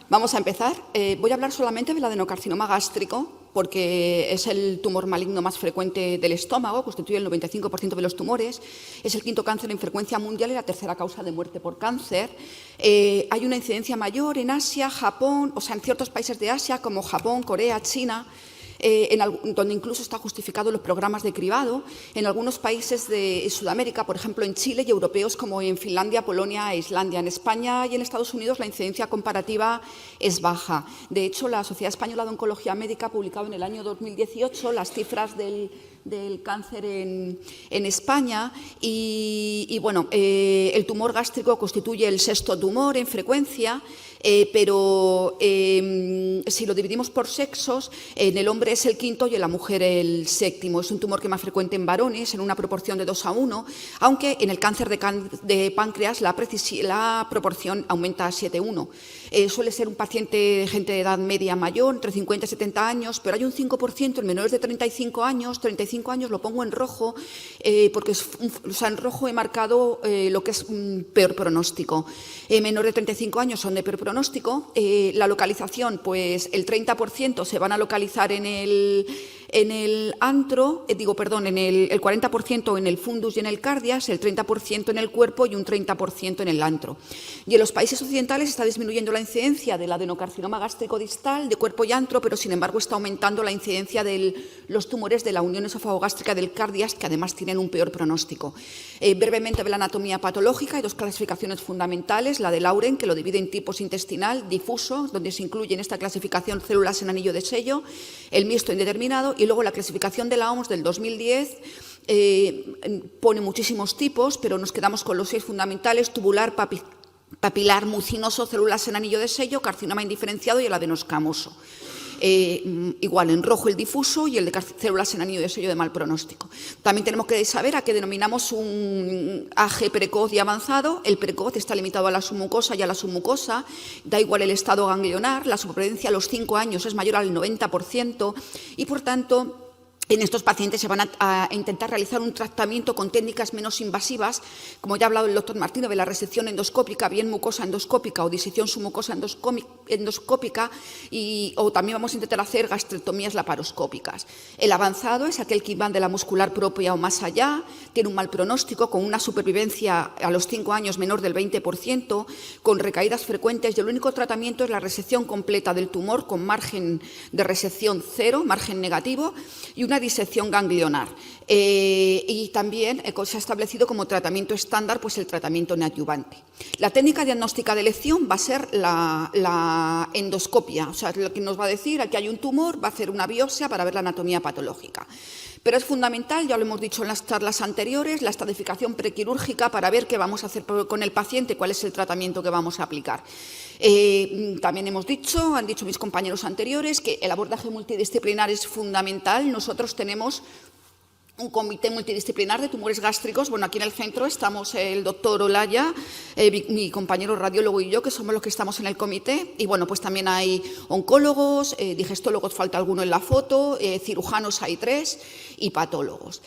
Vamos a empezar. Voy a hablar solamente del adenocarcinoma gástrico, porque es el tumor maligno más frecuente del estómago, constituye el 95% de los tumores, es el quinto cáncer en frecuencia mundial y la tercera causa de muerte por cáncer. Hay una incidencia mayor en Asia, Japón, o sea, en ciertos países de Asia como Japón, Corea, China, donde incluso está justificado los programas de cribado, en algunos países de Sudamérica, por ejemplo en Chile, y europeos como en Finlandia, Polonia e Islandia. En España y en Estados Unidos la incidencia comparativa es baja. De hecho, la Sociedad Española de Oncología Médica ha publicado en el año 2018 las cifras del cáncer en España y bueno, el tumor gástrico constituye el sexto tumor en frecuencia, pero si lo dividimos por sexos, en el hombre es el quinto y en la mujer el séptimo. Es un tumor que es más frecuente en varones, en una proporción de 2:1, aunque en el cáncer de páncreas la proporción aumenta a 7:1. Suele ser un paciente de gente de edad media mayor, entre 50 y 70 años, pero hay un 5% en menores de 35 años. 35 años lo pongo en rojo, porque en rojo he marcado lo que es peor pronóstico. Menores de 35 años son de peor pronóstico. La localización, pues el 30% se van a localizar en el antro, el 40% en el fundus y en el cardias, el 30% en el cuerpo y un 30% en el antro. Y en los países occidentales está disminuyendo la incidencia del adenocarcinoma gástrico distal de cuerpo y antro, pero sin embargo está aumentando la incidencia de los tumores de la unión esofagogástrica del cardias, que además tienen un peor pronóstico. Brevemente de la anatomía patológica, hay dos clasificaciones fundamentales, la de Lauren, que lo divide en tipos intestinal, difuso, donde se incluye en esta clasificación células en anillo de sello, el mixto indeterminado, y luego la clasificación de la OMS del 2010 pone muchísimos tipos, pero nos quedamos con los 6 fundamentales: tubular, papilar, mucinoso, células en anillo de sello, carcinoma indiferenciado y el adenoscamoso. Igual en rojo el difuso y el de células en anillo de sello de mal pronóstico. También tenemos que saber a qué denominamos un AG precoz y avanzado. El precoz está limitado a la submucosa y a la submucosa, da igual el estado ganglionar, la supervivencia a los 5 años es mayor al 90% y, por tanto, en estos pacientes se van a intentar realizar un tratamiento con técnicas menos invasivas, como ya ha hablado el doctor Martino, de la resección endoscópica, bien mucosa endoscópica o disección submucosa endoscópica, o también vamos a intentar hacer gastrectomías laparoscópicas. El avanzado es aquel que va de la muscular propia o más allá, tiene un mal pronóstico, con una supervivencia a los 5 años menor del 20%, con recaídas frecuentes, y el único tratamiento es la resección completa del tumor con margen de resección 0, margen negativo, y una disección ganglionar. Y también se ha establecido como tratamiento estándar pues el tratamiento neoadyuvante. La técnica diagnóstica de elección va a ser la endoscopia, o sea, lo que nos va a decir: aquí hay un tumor, va a hacer una biopsia para ver la anatomía patológica. Pero es fundamental, ya lo hemos dicho en las charlas anteriores, la estratificación prequirúrgica para ver qué vamos a hacer con el paciente, cuál es el tratamiento que vamos a aplicar. También han dicho mis compañeros anteriores, que el abordaje multidisciplinar es fundamental. Nosotros tenemos un comité multidisciplinar de tumores gástricos. Bueno, aquí en el centro estamos el doctor Olaya, mi compañero radiólogo y yo, que somos los que estamos en el comité. Y bueno, pues también hay oncólogos, digestólogos, falta alguno en la foto, cirujanos hay 3 y patólogos.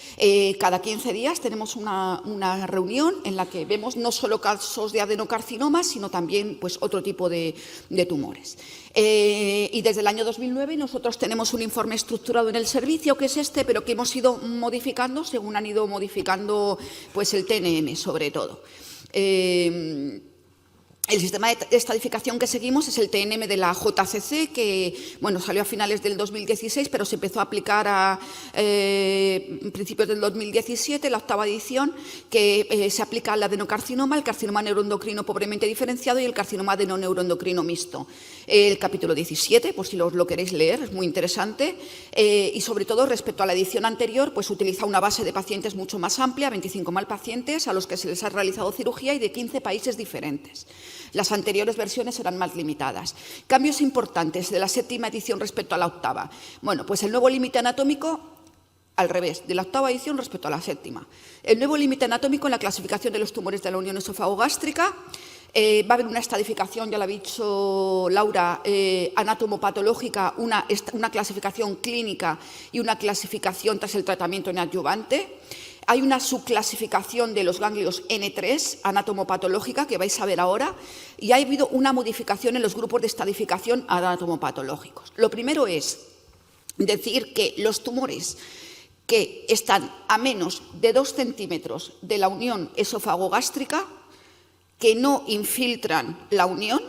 Cada 15 días tenemos una reunión en la que vemos no solo casos de adenocarcinoma, sino también pues, otro tipo de tumores. Y desde el año 2009 nosotros tenemos un informe estructurado en el servicio, que es este, pero que hemos ido modificando según han ido modificando pues, el TNM, sobre todo. El sistema de estadificación que seguimos es el TNM de la JCC, que bueno, salió a finales del 2016, pero se empezó a aplicar a principios del 2017, la 8ª edición, que se aplica al adenocarcinoma, el carcinoma neuroendocrino pobremente diferenciado y el carcinoma adenoneuroendocrino mixto. El capítulo 17, por si lo queréis leer, es muy interesante, y sobre todo respecto a la edición anterior, pues utiliza una base de pacientes mucho más amplia, 25.000 pacientes a los que se les ha realizado cirugía y de 15 países diferentes. Las anteriores versiones eran más limitadas. Cambios importantes de la 7ª edición respecto a la 8ª. Bueno, pues el nuevo límite anatómico, al revés, de la 8ª edición respecto a la 7ª. El nuevo límite anatómico en la clasificación de los tumores de la unión esofagogástrica. Va a haber una estadificación, ya lo ha dicho Laura, anatomopatológica, una clasificación clínica y una clasificación tras el tratamiento neoadyuvante. Hay una subclasificación de los ganglios N3, anatomopatológica, que vais a ver ahora, y ha habido una modificación en los grupos de estadificación anatomopatológicos. Lo primero es decir que los tumores que están a menos de 2 centímetros de la unión esófago-gástrica, que no infiltran la unión,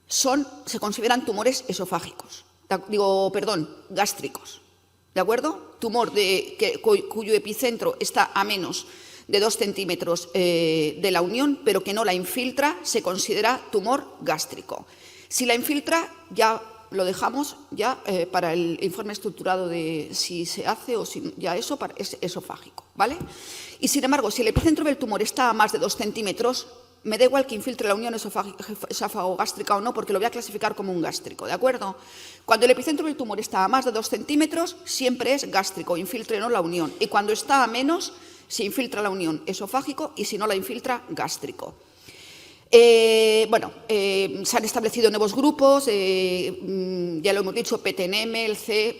se consideran tumores esofágicos, gástricos. ¿De acuerdo? Tumor cuyo epicentro está a menos de 2 centímetros de la unión, pero que no la infiltra, se considera tumor gástrico. Si la infiltra, ya lo dejamos para el informe estructurado de si se hace o si ya eso es esofágico, ¿vale? Y sin embargo, si el epicentro del tumor está a más de 2 centímetros, me da igual que infiltre la unión esófago-gástrica o no, porque lo voy a clasificar como un gástrico, ¿de acuerdo? Cuando el epicentro del tumor está a más de 2 centímetros, siempre es gástrico, infiltre o no la unión. Y cuando está a menos, se infiltra la unión esofágico y si no la infiltra, gástrico. Se han establecido nuevos grupos, ya lo hemos dicho, PTNM, el C,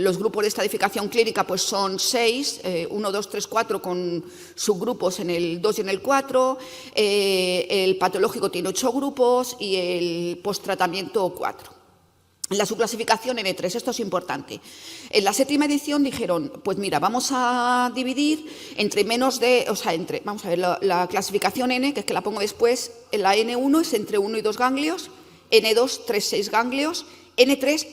los grupos de estadificación clínica pues son 6, 1, 2, 3, 4 con subgrupos en el 2 y en el 4, el patológico tiene 8 grupos y el posttratamiento 4. En la subclasificación N3, esto es importante. En la 7ª edición dijeron, pues mira, vamos a dividir vamos a ver, la clasificación N, que es que la pongo después, en la N1 es entre 1 y 2 ganglios, N2, 3, 6 ganglios, N3,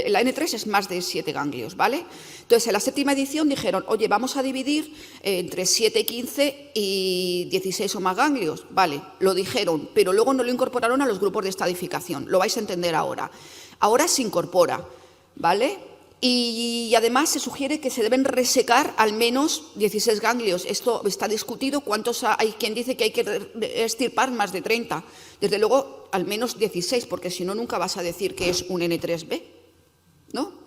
la N3 es más de 7 ganglios, ¿vale? Entonces, en la 7ª edición dijeron, oye, vamos a dividir entre 7, 15 y 16 o más ganglios, vale, lo dijeron, pero luego no lo incorporaron a los grupos de estadificación, lo vais a entender ahora. Ahora se incorpora, ¿vale? Y además se sugiere que se deben resecar al menos 16 ganglios. Esto está discutido, hay quien dice que hay que extirpar más de 30. Desde luego, al menos 16, porque si no, nunca vas a decir que es un N3B, ¿no?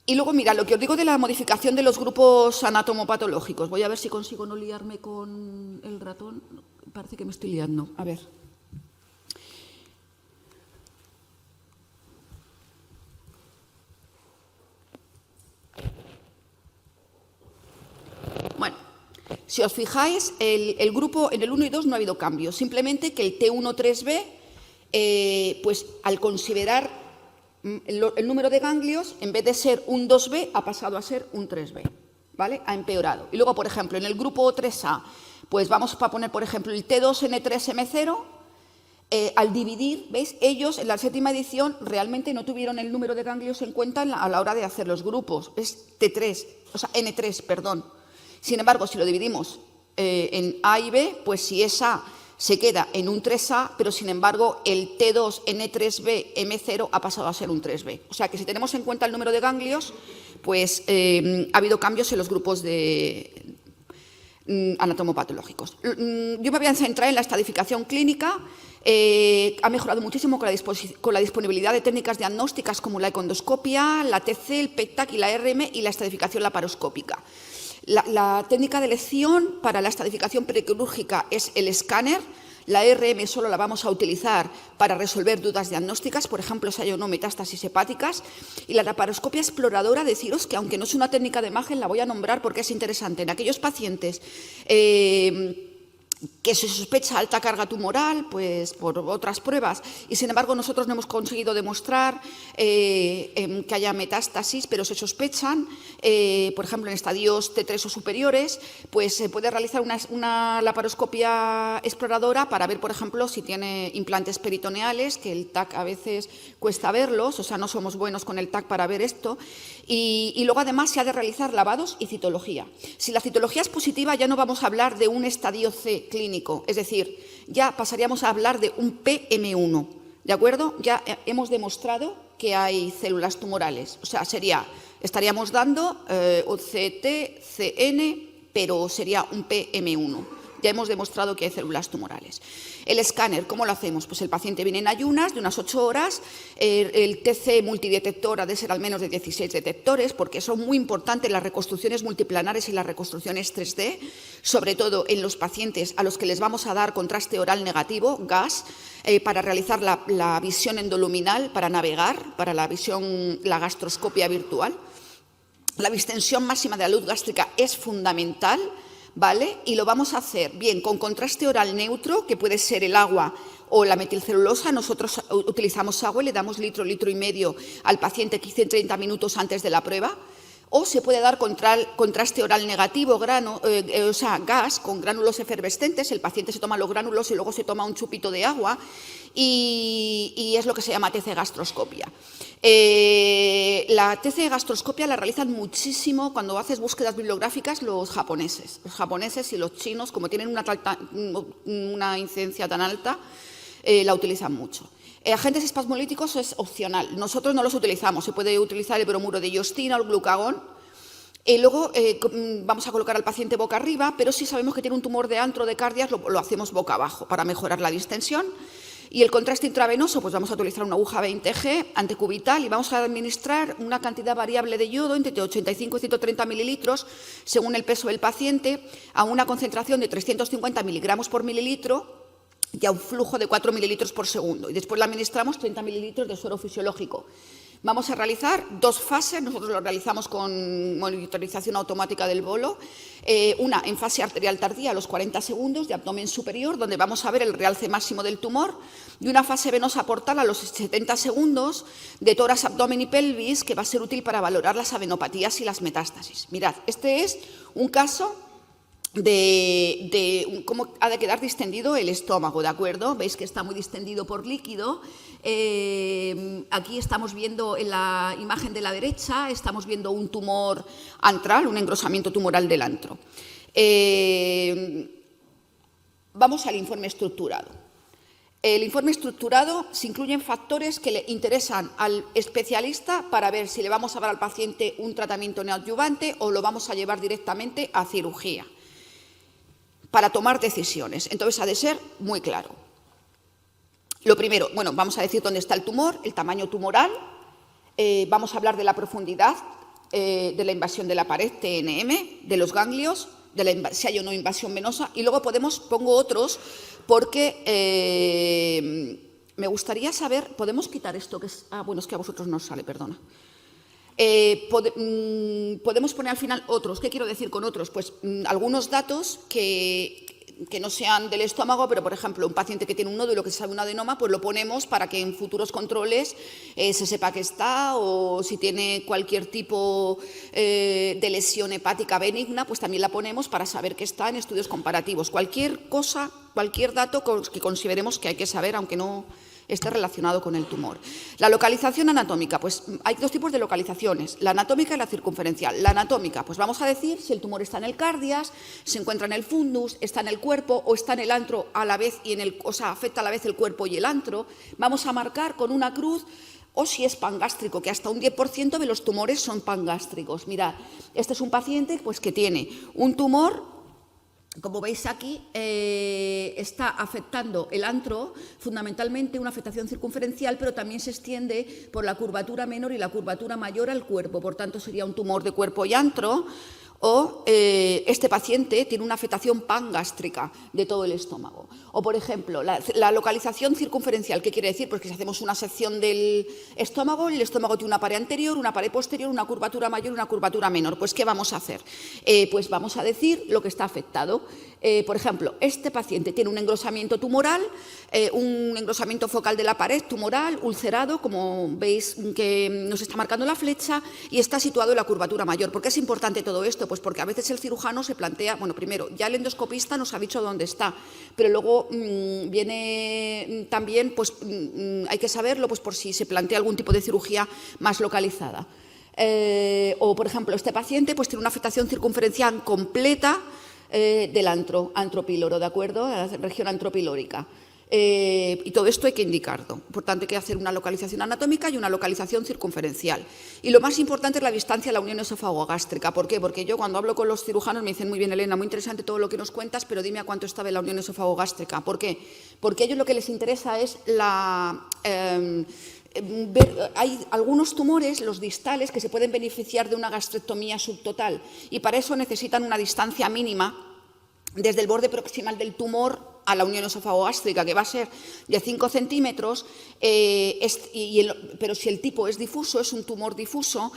Y luego, mira, lo que os digo de la modificación de los grupos anatomopatológicos. Voy a ver si consigo no liarme con el ratón. Parece que me estoy liando. A ver. Bueno, si os fijáis, el grupo en el 1 y 2 no ha habido cambios. Simplemente que el T1-3B, pues al considerar el número de ganglios, en vez de ser un 2B, ha pasado a ser un 3B, ¿vale? Ha empeorado. Y luego, por ejemplo, en el grupo 3A, pues vamos a poner, por ejemplo, el T2N3M0, al dividir, ¿veis? Ellos, en la 7ª edición, realmente no tuvieron el número de ganglios en cuenta a la hora de hacer los grupos. Es N3, perdón. Sin embargo, si lo dividimos en A y B, pues si es A, se queda en un 3A, pero sin embargo el T2N3B M0 ha pasado a ser un 3B. O sea que si tenemos en cuenta el número de ganglios, pues ha habido cambios en los grupos anatomopatológicos. Yo me voy a centrar en la estadificación clínica. Ha mejorado muchísimo con la disponibilidad de técnicas diagnósticas como la econdoscopia, la TC, el PET-TAC y la RM y la estadificación laparoscópica. La técnica de elección para la estadificación prequirúrgica es el escáner. La RM solo la vamos a utilizar para resolver dudas diagnósticas, por ejemplo, si hay o no metástasis hepáticas. Y la laparoscopia exploradora, deciros que aunque no es una técnica de imagen, la voy a nombrar porque es interesante. En aquellos pacientes que se sospecha alta carga tumoral, pues por otras pruebas, y sin embargo nosotros no hemos conseguido demostrar que haya metástasis, pero se sospechan, por ejemplo, en estadios T3 o superiores, pues se puede realizar una laparoscopia exploradora para ver, por ejemplo, si tiene implantes peritoneales, que el TAC a veces cuesta verlos, o sea, no somos buenos con el TAC para ver esto, y luego además se ha de realizar lavados y citología. Si la citología es positiva, ya no vamos a hablar de un estadio C clínico, es decir, ya pasaríamos a hablar de un PM1, ¿de acuerdo? Ya hemos demostrado que hay células tumorales, o sea, estaríamos dando OCT, CN, pero sería un PM1. Ya hemos demostrado que hay células tumorales. El escáner, ¿cómo lo hacemos? Pues el paciente viene en ayunas de unas 8 horas, el TC multidetector ha de ser al menos de 16 detectores, porque son muy importantes las reconstrucciones multiplanares y las reconstrucciones 3D, sobre todo en los pacientes a los que les vamos a dar contraste oral negativo, gas, para realizar la visión endoluminal, para navegar, para la gastroscopia virtual. La distensión máxima de la luz gástrica es fundamental, ¿vale? Y lo vamos a hacer bien con contraste oral neutro, que puede ser el agua o la metilcelulosa. Nosotros utilizamos agua y le damos litro, litro y medio al paciente 15-30 minutos antes de la prueba. O se puede dar contraste oral negativo, gas con gránulos efervescentes. El paciente se toma los gránulos y luego se toma un chupito de agua y es lo que se llama TC-gastroscopia. La TC-gastroscopia la realizan muchísimo cuando haces búsquedas bibliográficas los japoneses. Los japoneses y los chinos, como tienen una incidencia tan alta, la utilizan mucho. Agentes espasmolíticos es opcional. Nosotros no los utilizamos. Se puede utilizar el bromuro de iostina o el glucagón. Luego vamos a colocar al paciente boca arriba, pero si sabemos que tiene un tumor de antro o de cardias, lo hacemos boca abajo para mejorar la distensión. Y el contraste intravenoso, pues vamos a utilizar una aguja 20G antecubital y vamos a administrar una cantidad variable de yodo entre 85 y 130 mililitros según el peso del paciente a una concentración de 350 miligramos por mililitro y a un flujo de 4 mililitros por segundo. Y después le administramos 30 mililitros de suero fisiológico. Vamos a realizar 2 fases, nosotros lo realizamos con monitorización automática del bolo, una en fase arterial tardía a los 40 segundos de abdomen superior, donde vamos a ver el realce máximo del tumor, y una fase venosa portal a los 70 segundos de tórax, abdomen y pelvis, que va a ser útil para valorar las adenopatías y las metástasis. Mirad, este es un caso de cómo ha de quedar distendido el estómago, ¿de acuerdo? Veis que está muy distendido por líquido. Aquí estamos viendo en la imagen de la derecha, estamos viendo un tumor antral, un engrosamiento tumoral del antro. Vamos al informe estructurado. El informe estructurado se incluyen factores que le interesan al especialista para ver si le vamos a dar al paciente un tratamiento neoadyuvante o lo vamos a llevar directamente a cirugía, para tomar decisiones. Entonces, ha de ser muy claro. Lo primero, bueno, vamos a decir dónde está el tumor, el tamaño tumoral, vamos a hablar de la profundidad de la invasión de la pared, TNM, de los ganglios, si hay o no invasión venosa, y luego pongo otros, porque me gustaría saber, ¿podemos quitar esto? Que es, bueno, es que a vosotros no os sale, perdona. Podemos poner al final otros. ¿Qué quiero decir con otros? Pues algunos datos que no sean del estómago, pero por ejemplo un paciente que tiene un nódulo que se sabe un adenoma, pues lo ponemos para que en futuros controles se sepa que está, o si tiene cualquier tipo de lesión hepática benigna, pues también la ponemos para saber que está en estudios comparativos. Cualquier cosa, cualquier dato que consideremos que hay que saber, aunque no esté relacionado con el tumor. La localización anatómica, pues hay 2 tipos de localizaciones, la anatómica y la circunferencial. La anatómica, pues vamos a decir si el tumor está en el cardias, se encuentra en el fundus, está en el cuerpo o está en el antro a la vez, afecta a la vez el cuerpo y el antro. Vamos a marcar con una cruz, o si es pangástrico, que hasta un 10% de los tumores son pangástricos. Mirad, este es un paciente pues, que tiene un tumor. Como veis aquí, está afectando el antro, fundamentalmente una afectación circunferencial, pero también se extiende por la curvatura menor y la curvatura mayor al cuerpo. Por tanto, sería un tumor de cuerpo y antro. O este paciente tiene una afectación pangástrica de todo el estómago. O, por ejemplo, la localización circunferencial, ¿qué quiere decir? Pues que si hacemos una sección del estómago, el estómago tiene una pared anterior, una pared posterior, una curvatura mayor y una curvatura menor. Pues, ¿qué vamos a hacer? Pues vamos a decir lo que está afectado. Por ejemplo, este paciente tiene un engrosamiento tumoral, un engrosamiento focal de la pared tumoral, ulcerado, como veis que nos está marcando la flecha, y está situado en la curvatura mayor. ¿Por qué es importante todo esto? Pues porque a veces el cirujano se plantea, bueno, primero, ya el endoscopista nos ha dicho dónde está, pero luego viene también, pues hay que saberlo, pues por si se plantea algún tipo de cirugía más localizada. O, por ejemplo, este paciente pues tiene una afectación circunferencial completa del antropíloro, ¿de acuerdo? La región antropilórica. Y todo esto hay que indicarlo. Por tanto, hay que hacer una localización anatómica y una localización circunferencial. Y lo más importante es la distancia a la unión esófago-gástrica. ¿Por qué? Porque yo cuando hablo con los cirujanos me dicen, muy bien, Elena, muy interesante todo lo que nos cuentas, pero dime a cuánto estaba la unión esófago-gástrica. ¿Por qué? Porque a ellos lo que les interesa es hay algunos tumores, los distales, que se pueden beneficiar de una gastrectomía subtotal, y para eso necesitan una distancia mínima desde el borde proximal del tumor a la unión esofágico-gástrica, que va a ser de 5 centímetros, pero si el tipo es difuso, es un tumor difuso,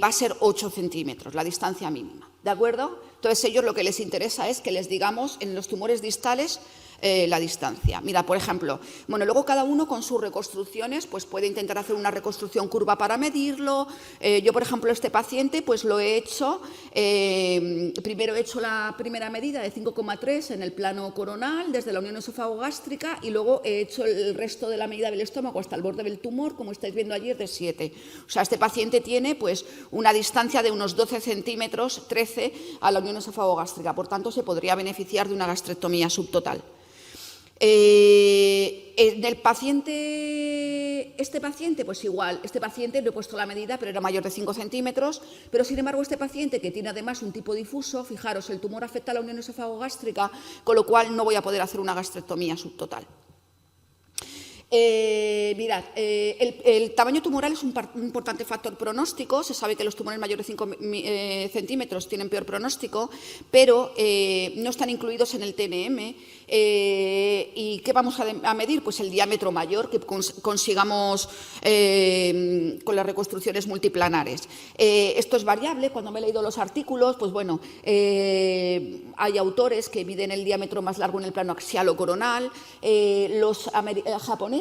va a ser 8 centímetros, la distancia mínima. ¿De acuerdo? Entonces, ellos lo que les interesa es que les digamos en los tumores distales la distancia. Mira, por ejemplo, bueno, luego cada uno con sus reconstrucciones pues puede intentar hacer una reconstrucción curva para medirlo. Yo, por ejemplo, este paciente pues lo he hecho, primero he hecho la primera medida de 5,3 en el plano coronal desde la unión esofágico-gástrica y luego he hecho el resto de la medida del estómago hasta el borde del tumor, como estáis viendo ayer, de 7. O sea, este paciente tiene pues una distancia de unos 12 centímetros, 13 a la unión esofágico-gástrica. Por tanto, se podría beneficiar de una gastrectomía subtotal. Del paciente, este paciente, pues igual, este paciente no he puesto la medida, pero era mayor de 5 centímetros, pero sin embargo este paciente que tiene además un tipo difuso, fijaros, el tumor afecta a la unión esofágico-gástrica, con lo cual no voy a poder hacer una gastrectomía subtotal. Mirad, el tamaño tumoral es un importante factor pronóstico. Se sabe que los tumores mayores de 5 centímetros tienen peor pronóstico, pero no están incluidos en el TNM. ¿Y qué vamos a medir? Pues el diámetro mayor que consigamos con las reconstrucciones multiplanares. Esto es variable. Cuando me he leído los artículos, pues bueno, hay autores que miden el diámetro más largo en el plano axial o coronal. Los japoneses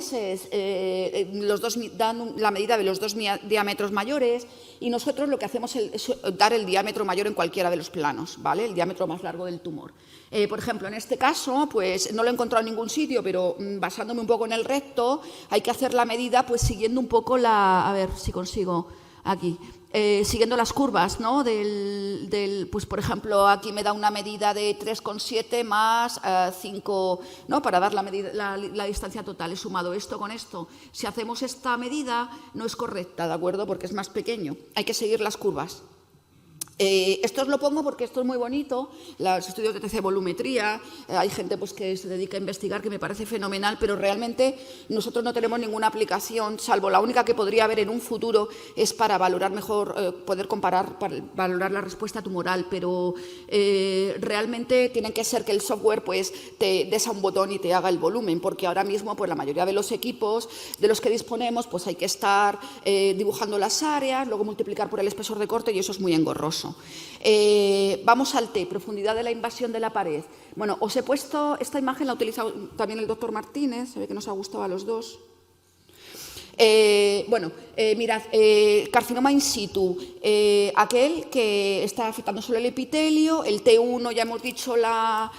los dos dan la medida de los dos diámetros mayores y nosotros lo que hacemos es dar el diámetro mayor en cualquiera de los planos, ¿vale? El diámetro más largo del tumor. Por ejemplo, en este caso, pues no lo he encontrado en ningún sitio, pero basándome un poco en el recto, hay que hacer la medida pues siguiendo un poco a ver si consigo aquí. Siguiendo las curvas, ¿no? Pues por ejemplo, aquí me da una medida de 3,7 más 5, ¿no? Para dar la distancia total. He sumado esto con esto. Si hacemos esta medida, no es correcta, ¿de acuerdo? Porque es más pequeño. Hay que seguir las curvas. Esto os lo pongo porque esto es muy bonito, los estudios de TC volumetría, hay gente pues, que se dedica a investigar, que me parece fenomenal, pero realmente nosotros no tenemos ninguna aplicación, salvo la única que podría haber en un futuro es para valorar mejor, poder comparar, para valorar la respuesta tumoral, pero realmente tiene que ser que el software pues, te des a un botón y te haga el volumen, porque ahora mismo pues, la mayoría de los equipos de los que disponemos pues, hay que estar dibujando las áreas, luego multiplicar por el espesor de corte y eso es muy engorroso. Vamos al T, profundidad de la invasión de la pared. Bueno, os he puesto, esta imagen la ha utilizado también el doctor Martínez, se ve que nos ha gustado a los dos. Mirad, carcinoma in situ, aquel que está afectando solo el epitelio, el T1 ya hemos dicho la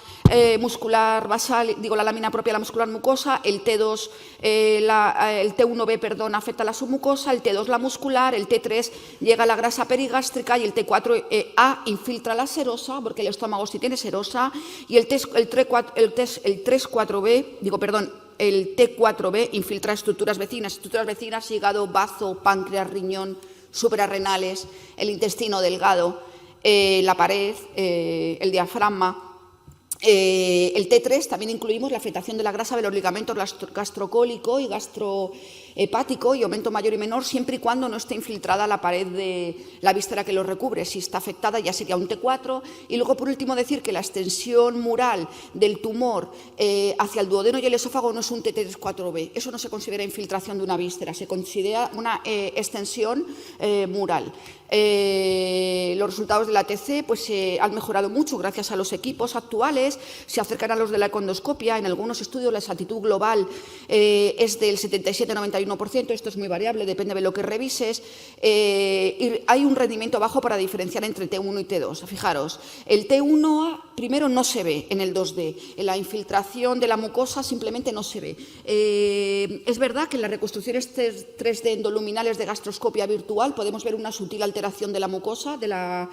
muscular basal, digo la lámina propia de la muscular mucosa, el T2, el T1B, perdón, afecta la submucosa, el T2 la muscular, el T3 llega a la grasa perigástrica y el T4A infiltra la serosa, porque el estómago sí tiene serosa, y el T4B infiltra estructuras vecinas, hígado, bazo, páncreas, riñón, suprarrenales, el intestino delgado, la pared, el diafragma. El T3 también incluimos la afectación de la grasa de los ligamentos gastrocólico y gastrohepático y aumento mayor y menor siempre y cuando no esté infiltrada la pared de la víscera que lo recubre. Si está afectada ya sería un T4. Y luego, por último, decir que la extensión mural del tumor hacia el duodeno y el esófago no es un T3-4B. Eso no se considera infiltración de una víscera, se considera una extensión mural. Los resultados de la TC pues, han mejorado mucho gracias a los equipos actuales, se acercan a los de la endoscopia. En algunos estudios la exactitud global es del 77-91%, esto es muy variable, depende de lo que revises. Y hay un rendimiento bajo para diferenciar entre T1 y T2. Fijaros, el T1A primero no se ve en el 2D, en la infiltración de la mucosa simplemente no se ve. Es verdad que en las reconstrucciones 3D endoluminales de gastroscopia virtual podemos ver una sutil alteración de la mucosa, de la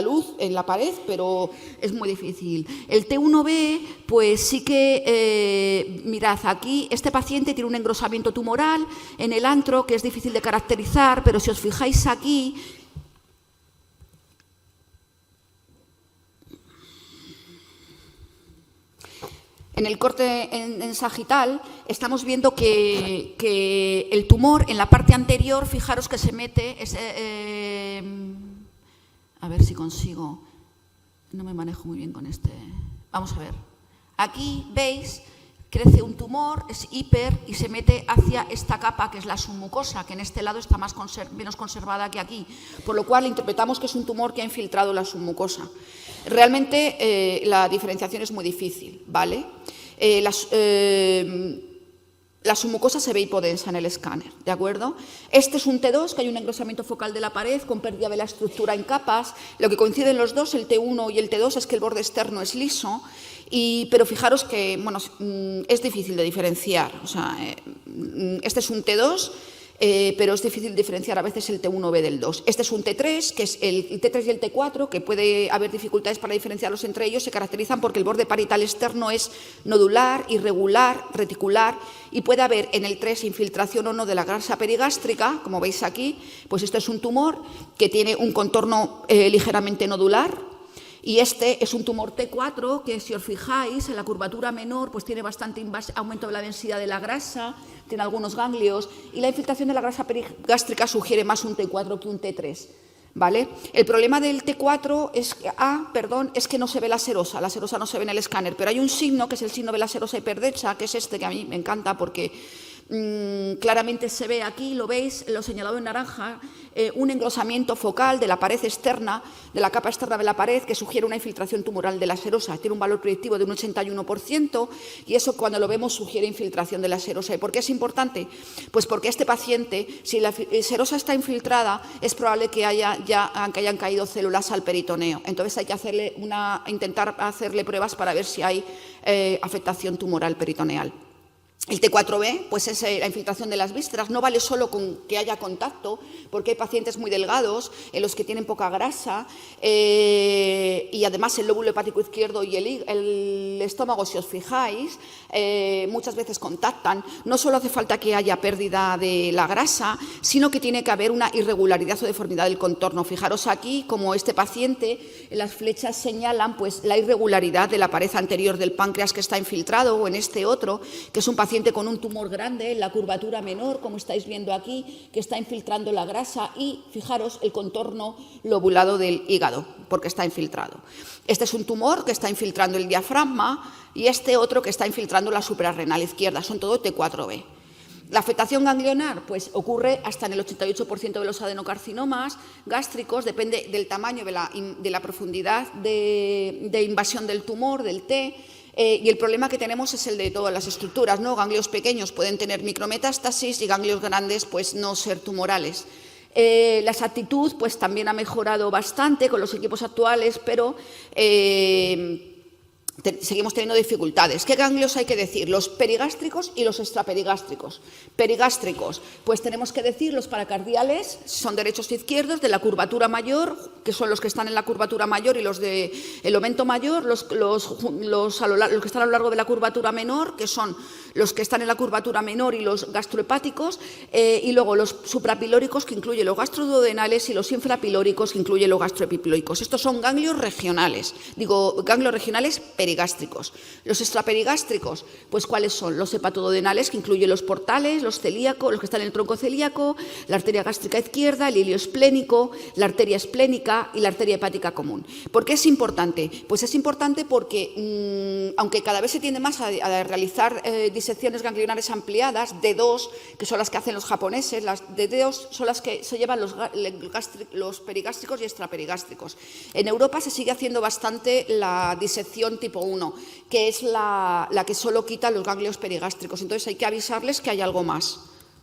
luz en la pared, pero es muy difícil. El T1B, pues sí que, mirad, aquí este paciente tiene un engrosamiento tumoral en el antro que es difícil de caracterizar, pero si os fijáis aquí, en el corte en sagital estamos viendo que el tumor en la parte anterior, fijaros que se mete, a ver si consigo, no me manejo muy bien con este, vamos a ver, aquí veis, crece un tumor, es hiper y se mete hacia esta capa que es la submucosa, que en este lado está menos conservada que aquí, por lo cual interpretamos que es un tumor que ha infiltrado la submucosa. Realmente la diferenciación es muy difícil, ¿vale? La submucosa se ve hipodensa en el escáner, ¿de acuerdo? Este es un T2, que hay un engrosamiento focal de la pared con pérdida de la estructura en capas. Lo que coinciden los dos, el T1 y el T2, es que el borde externo es liso, pero fijaros que bueno, es difícil de diferenciar. O sea, este es un T2, pero es difícil diferenciar a veces el T1B del 2. Este es un T3, que es el T3 y el T4, que puede haber dificultades para diferenciarlos entre ellos, se caracterizan porque el borde parietal externo es nodular, irregular, reticular, y puede haber en el 3 infiltración o no de la grasa perigástrica, como veis aquí. Pues esto es un tumor que tiene un contorno ligeramente nodular. Y este es un tumor T4 que, si os fijáis, en la curvatura menor pues tiene bastante aumento de la densidad de la grasa, tiene algunos ganglios, y la infiltración de la grasa perigástrica sugiere más un T4 que un T3. ¿Vale? El problema del T4 es que no se ve la serosa no se ve en el escáner, pero hay un signo que es el signo de la serosa hiperdensa, que es este, que a mí me encanta porque claramente se ve aquí, lo veis, lo señalado en naranja, un engrosamiento focal de la pared externa, de la capa externa de la pared, que sugiere una infiltración tumoral de la serosa. Tiene un valor predictivo de un 81% y eso, cuando lo vemos, sugiere infiltración de la serosa. ¿Y por qué es importante? Pues porque este paciente, si la serosa está infiltrada, es probable que hayan caído células al peritoneo. Entonces hay que intentar hacerle pruebas para ver si hay afectación tumoral peritoneal. El T4B, pues es la infiltración de las vísceras. No vale solo con que haya contacto, porque hay pacientes muy delgados, en los que tienen poca grasa, y además el lóbulo hepático izquierdo y el estómago, si os fijáis, muchas veces contactan. No solo hace falta que haya pérdida de la grasa, sino que tiene que haber una irregularidad o deformidad del contorno. Fijaros aquí, como este paciente, las flechas señalan pues la irregularidad de la pared anterior del páncreas que está infiltrado, o en este otro, que es un paciente con un tumor grande en la curvatura menor, como estáis viendo aquí, que está infiltrando la grasa, y fijaros el contorno lobulado del hígado, porque está infiltrado. Este es un tumor que está infiltrando el diafragma y este otro que está infiltrando la suprarrenal izquierda, son todo T4B. La afectación ganglionar pues ocurre hasta en el 88% de los adenocarcinomas gástricos, depende del tamaño, de la profundidad de invasión del tumor, del T. Y el problema que tenemos es el de todas las estructuras, ¿no? Ganglios pequeños pueden tener micrometástasis y ganglios grandes pues no ser tumorales. La exactitud pues también ha mejorado bastante con los equipos actuales, pero seguimos teniendo dificultades. ¿Qué ganglios hay que decir? Los perigástricos y los extraperigástricos. Perigástricos, pues tenemos que decir los paracardiales, son derechos e izquierdos, de la curvatura mayor, que son los que están en la curvatura mayor, y los del omento mayor, los que están a lo largo de la curvatura menor, que son los que están en la curvatura menor, y los gastrohepáticos, y luego los suprapilóricos, que incluyen los gastroduodenales, y los infrapilóricos, que incluyen los gastroepiploicos. Estos son ganglios regionales, ganglios regionales perigástricos. Los extraperigástricos, pues ¿cuáles son? Los hepatoduodenales, que incluyen los portales, los celíacos, los que están en el tronco celíaco, la arteria gástrica izquierda, el hilio esplénico, la arteria esplénica y la arteria hepática común. ¿Por qué es importante? Pues es importante porque, aunque cada vez se tiende más a realizar disecciones ganglionares ampliadas, D2, que son las que hacen los japoneses, las D2 son las que se llevan los perigástricos y extraperigástricos. En Europa se sigue haciendo bastante la disección tipo 1, que es la que solo quita los ganglios perigástricos. Entonces hay que avisarles que hay algo más,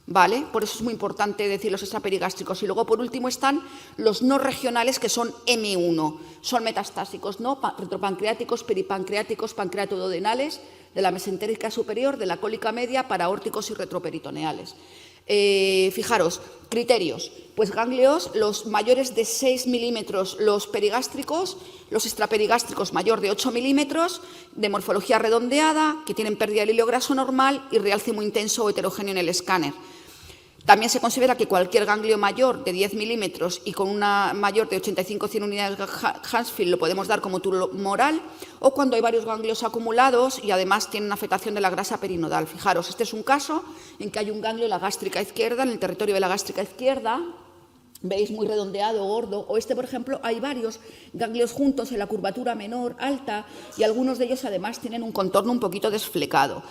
¿vale? Por eso es muy importante decir los extraperigástricos. Y luego, por último, están los no regionales, que son M1, son metastásicos, ¿no? Retropancreáticos, peripancreáticos, pancreatoduodenales, de la mesentérica superior, de la cólica media, paraórticos y retroperitoneales. Fijaros, criterios, pues ganglios, los mayores de 6 milímetros, los perigástricos, los extraperigástricos mayor de 8 milímetros, de morfología redondeada, que tienen pérdida del hilo graso normal y realce muy intenso o heterogéneo en el escáner. También se considera que cualquier ganglio mayor de 10 milímetros y con una mayor de 85-100 unidades de Hansfield lo podemos dar como tumoral, o cuando hay varios ganglios acumulados y además tiene una afectación de la grasa perinodal. Fijaros, este es un caso en que hay un ganglio en la gástrica izquierda, en el territorio de la gástrica izquierda, veis muy redondeado, gordo, o este, por ejemplo, hay varios ganglios juntos en la curvatura menor, alta, y algunos de ellos además tienen un contorno un poquito desflecado.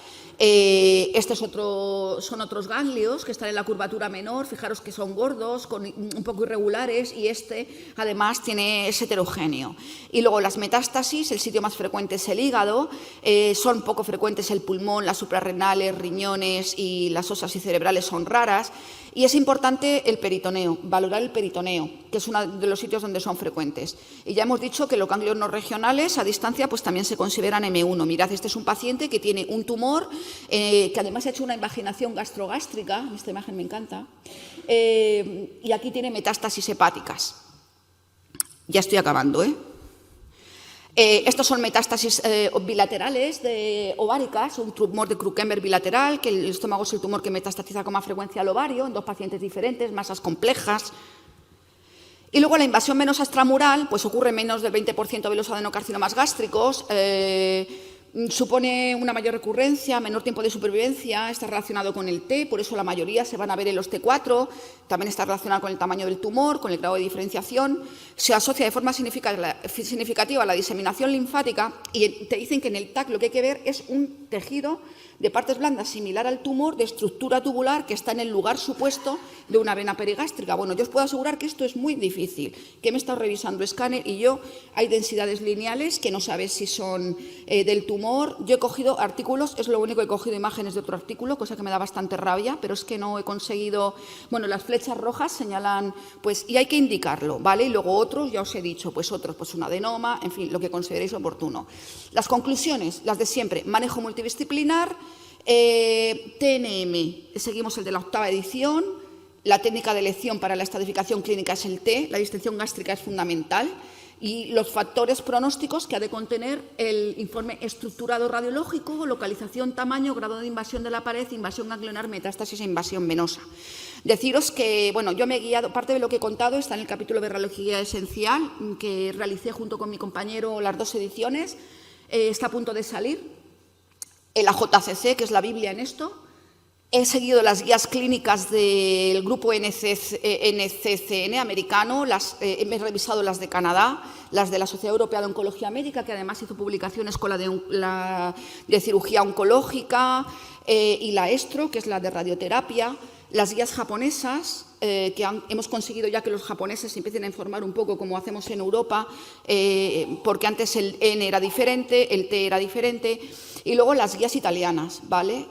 Son otros ganglios que están en la curvatura menor, fijaros que son gordos, un poco irregulares, y este además es heterogéneo. Y luego las metástasis, el sitio más frecuente es el hígado, son poco frecuentes el pulmón, las suprarrenales, riñones y las óseas y cerebrales son raras. Y es importante el peritoneo, valorar el peritoneo, que es uno de los sitios donde son frecuentes. Y ya hemos dicho que los ganglios no regionales a distancia pues también se consideran M1. Mirad, este es un paciente que tiene un tumor, que además ha hecho una invaginación gastrogástrica, esta imagen me encanta, y aquí tiene metástasis hepáticas. Ya estoy acabando, estos son metástasis bilaterales ováricas, un tumor de Krukenberg bilateral, que el estómago es el tumor que metastatiza con más frecuencia al ovario, en dos pacientes diferentes, masas complejas. Y luego la invasión venosa extramural, pues ocurre en menos del 20% de los adenocarcinomas gástricos, supone una mayor recurrencia, menor tiempo de supervivencia, está relacionado con el T, por eso la mayoría se van a ver en los T4, también está relacionado con el tamaño del tumor, con el grado de diferenciación, se asocia de forma significativa a la diseminación linfática y te dicen que en el TAC lo que hay que ver es un tejido de partes blandas similar al tumor de estructura tubular que está en el lugar supuesto de una vena perigástrica. Bueno, yo os puedo asegurar que esto es muy difícil, que me he estado revisando escáner y hay densidades lineales que no sabes si son del tumor. Yo he cogido artículos, es lo único que he cogido imágenes de otro artículo, cosa que me da bastante rabia, pero es que no he conseguido. Bueno, las flechas rojas señalan, pues, y hay que indicarlo, ¿vale? Y luego otros, ya os he dicho, pues un adenoma, en fin, lo que consideréis oportuno. Las conclusiones, las de siempre, manejo multidisciplinar, TNM, seguimos el de la 8ª edición, la técnica de elección para la estadificación clínica es el T, la distensión gástrica es fundamental y los factores pronósticos que ha de contener el informe estructurado radiológico, localización, tamaño, grado de invasión de la pared, invasión ganglionar, metástasis e invasión venosa. Deciros que, bueno, yo me he guiado, parte de lo que he contado está en el capítulo de radiología esencial que realicé junto con mi compañero las 2 ediciones, está a punto de salir. La JCC, que es la Biblia en esto. He seguido las guías clínicas del grupo NCCN americano, he revisado las de Canadá, las de la Sociedad Europea de Oncología Médica, que además hizo publicaciones con la de cirugía oncológica, y la ESTRO, que es la de radioterapia, las guías japonesas, que hemos conseguido ya que los japoneses empiecen a informar un poco como hacemos en Europa, porque antes el N era diferente, el T era diferente, y luego las guías italianas, ¿vale?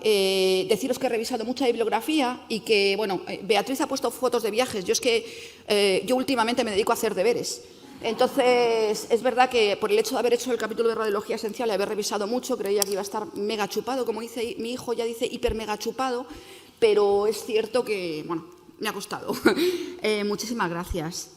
Deciros que he revisado mucha bibliografía y que, bueno, Beatriz ha puesto fotos de viajes, yo últimamente me dedico a hacer deberes. Entonces, es verdad que por el hecho de haber hecho el capítulo de radiología esencial y haber revisado mucho, creía que iba a estar mega chupado, como dice mi hijo, ya dice hiper mega chupado, pero es cierto que, bueno, me ha costado. Muchísimas gracias.